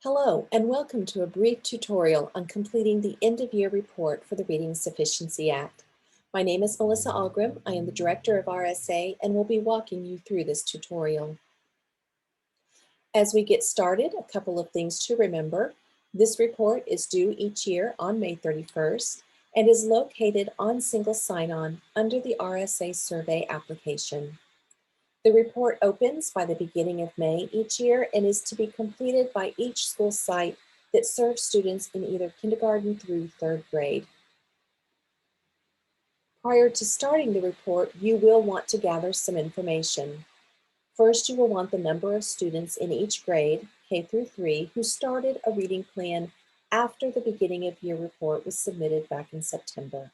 Hello, and welcome to a brief tutorial on completing the end-of-year report for the Reading Sufficiency Act. My name is Melissa Algrim. I am the Director of RSA and will be walking you through this tutorial. As we get started, a couple of things to remember. This report is due each year on May 31st and is located on single sign-on under the RSA survey application. The report opens by the beginning of May each year and is to be completed by each school site that serves students in either kindergarten through third grade. Prior to starting the report, you will want to gather some information. First, you will want the number of students in each grade, K through 3, who started a reading plan after the beginning of year report was submitted back in September.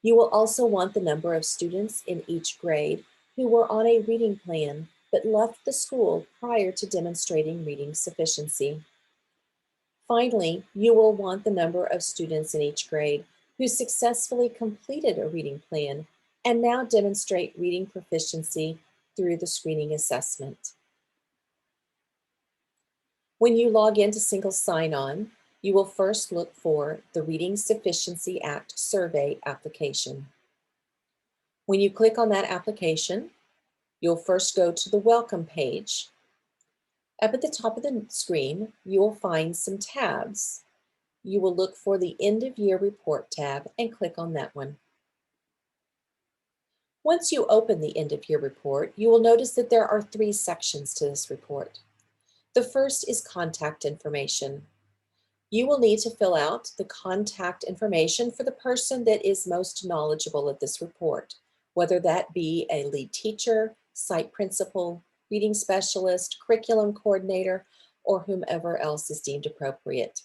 You will also want the number of students in each grade who were on a reading plan but left the school prior to demonstrating reading sufficiency. Finally, you will want the number of students in each grade who successfully completed a reading plan and now demonstrate reading proficiency through the screening assessment. When you log into Single Sign-On, you will first look for the Reading Sufficiency Act survey application. When you click on that application, you'll first go to the Welcome page. Up at the top of the screen, you will find some tabs. You will look for the End of Year Report tab and click on that one. Once you open the End of Year Report, you will notice that there are 3 sections to this report. The first is contact information. You will need to fill out the contact information for the person that is most knowledgeable of this report, whether that be a lead teacher, site principal, reading specialist, curriculum coordinator, or whomever else is deemed appropriate.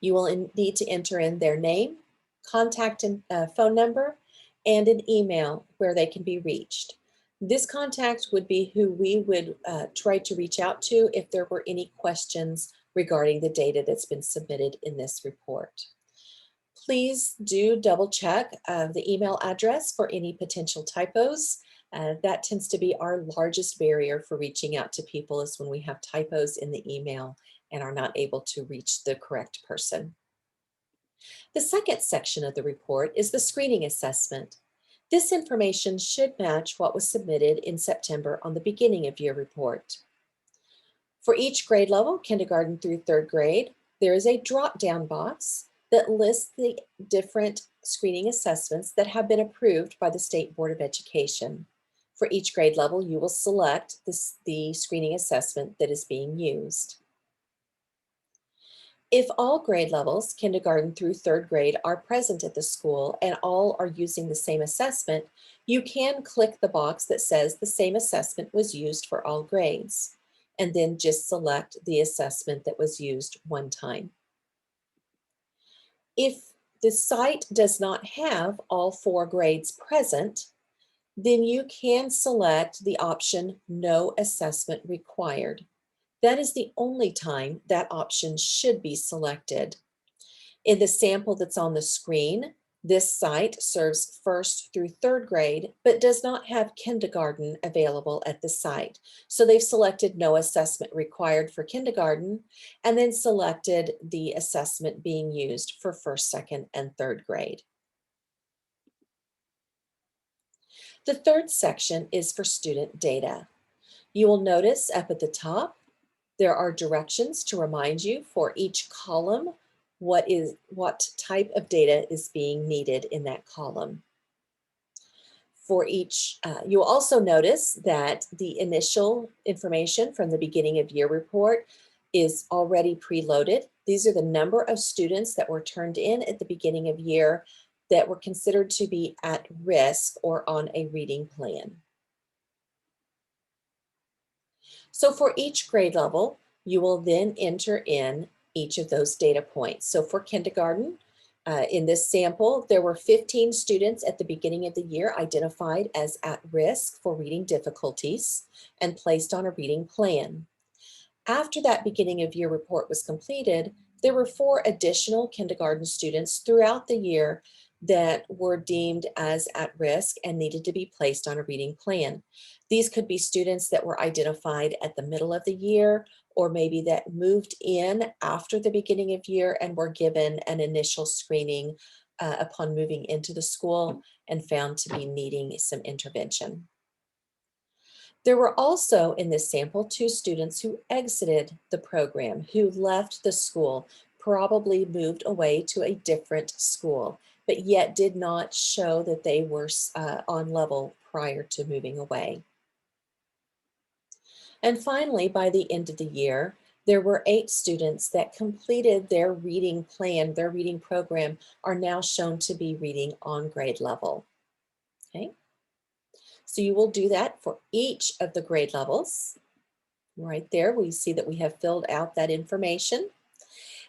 You will need to enter in their name, contact and phone number, and an email where they can be reached. This contact would be who we would try to reach out to if there were any questions regarding the data that's been submitted in this report. Please do double check the email address for any potential typos. That tends to be our largest barrier for reaching out to people, is when we have typos in the email and are not able to reach the correct person. The second section of the report is the screening assessment. This information should match what was submitted in September on the beginning of year report. For each grade level, kindergarten through third grade, there is a drop-down box that lists the different screening assessments that have been approved by the State Board of Education. For each grade level, you will select the screening assessment that is being used. If all grade levels, kindergarten through third grade, are present at the school and all are using the same assessment, you can click the box that says the same assessment was used for all grades, and then just select the assessment that was used one time. If the site does not have all 4 grades present, then you can select the option No Assessment Required. That is the only time that option should be selected. In the sample that's on the screen, this site serves first through third grade, but does not have kindergarten available at the site. So they've selected No Assessment Required for kindergarten, and then selected the assessment being used for first, second, and third grade. The third section is for student data. You will notice up at the top, there are directions to remind you for each column what type of data is being needed in that column. For each, you'll also notice that the initial information from the beginning of year report is already preloaded. These are the number of students that were turned in at the beginning of year that were considered to be at risk or on a reading plan. So for each grade level, you will then enter in each of those data points. So for kindergarten, in this sample, there were 15 students at the beginning of the year identified as at risk for reading difficulties and placed on a reading plan. After that beginning of year report was completed, there were 4 additional kindergarten students throughout the year that were deemed as at risk and needed to be placed on a reading plan. These could be students that were identified at the middle of the year, or maybe that moved in after the beginning of year and were given an initial screening upon moving into the school and found to be needing some intervention. There were also in this sample 2 students who exited the program, who left the school, probably moved away to a different school, but yet did not show that they were on level prior to moving away. And finally, by the end of the year, there were 8 students that completed their reading plan, their reading program, are now shown to be reading on grade level. Okay, so you will do that for each of the grade levels. Right there, we see that we have filled out that information.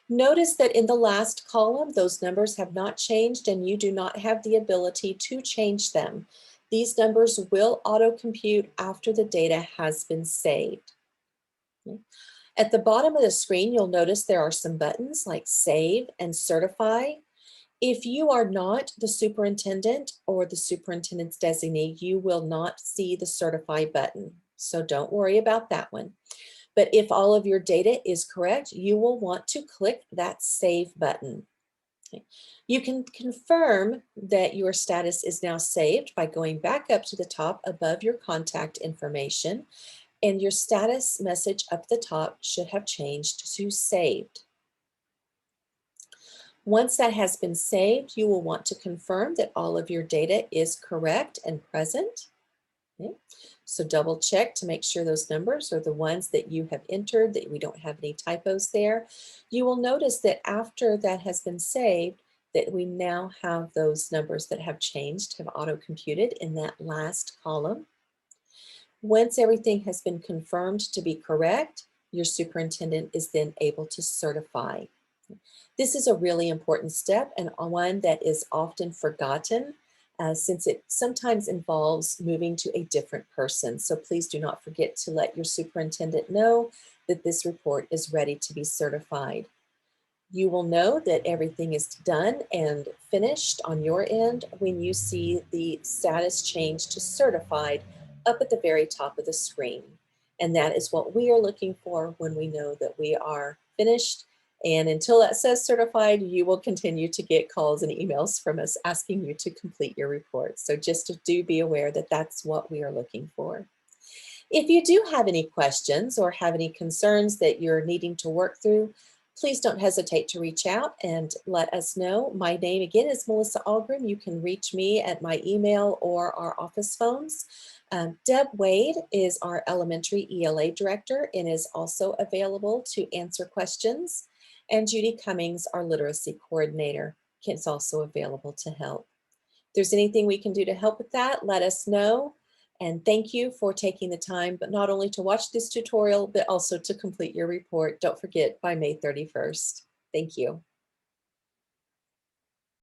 Notice that in the last column, those numbers have not changed and you do not have the ability to change them. These numbers will auto-compute after the data has been saved. At the bottom of the screen, you'll notice there are some buttons like Save and Certify. If you are not the superintendent or the superintendent's designee, you will not see the Certify button. So don't worry about that one. But if all of your data is correct, you will want to click that Save button. Okay. You can confirm that your status is now saved by going back up to the top above your contact information, and your status message up the top should have changed to Saved. Once that has been saved, you will want to confirm that all of your data is correct and present. Okay. So double check to make sure those numbers are the ones that you have entered, that we don't have any typos there. You will notice that after that has been saved, that we now have those numbers that have changed, have auto-computed in that last column. Once everything has been confirmed to be correct, your superintendent is then able to certify. This is a really important step and one that is often forgotten since it sometimes involves moving to a different person. So please do not forget to let your superintendent know that this report is ready to be certified. You will know that everything is done and finished on your end when you see the status change to certified up at the very top of the screen. And that is what we are looking for when we know that we are finished. And until that says certified, you will continue to get calls and emails from us asking you to complete your report. So just do be aware that that's what we are looking for. If you do have any questions or have any concerns that you're needing to work through, please don't hesitate to reach out and let us know. My name again is Melissa Algren. You can reach me at my email or our office phones. Deb Wade is our elementary ELA director and is also available to answer questions. And Judy Cummings, our literacy coordinator, is also available to help. If there's anything we can do to help with that, let us know. And thank you for taking the time, but not only to watch this tutorial, but also to complete your report. Don't forget by May 31st. Thank you.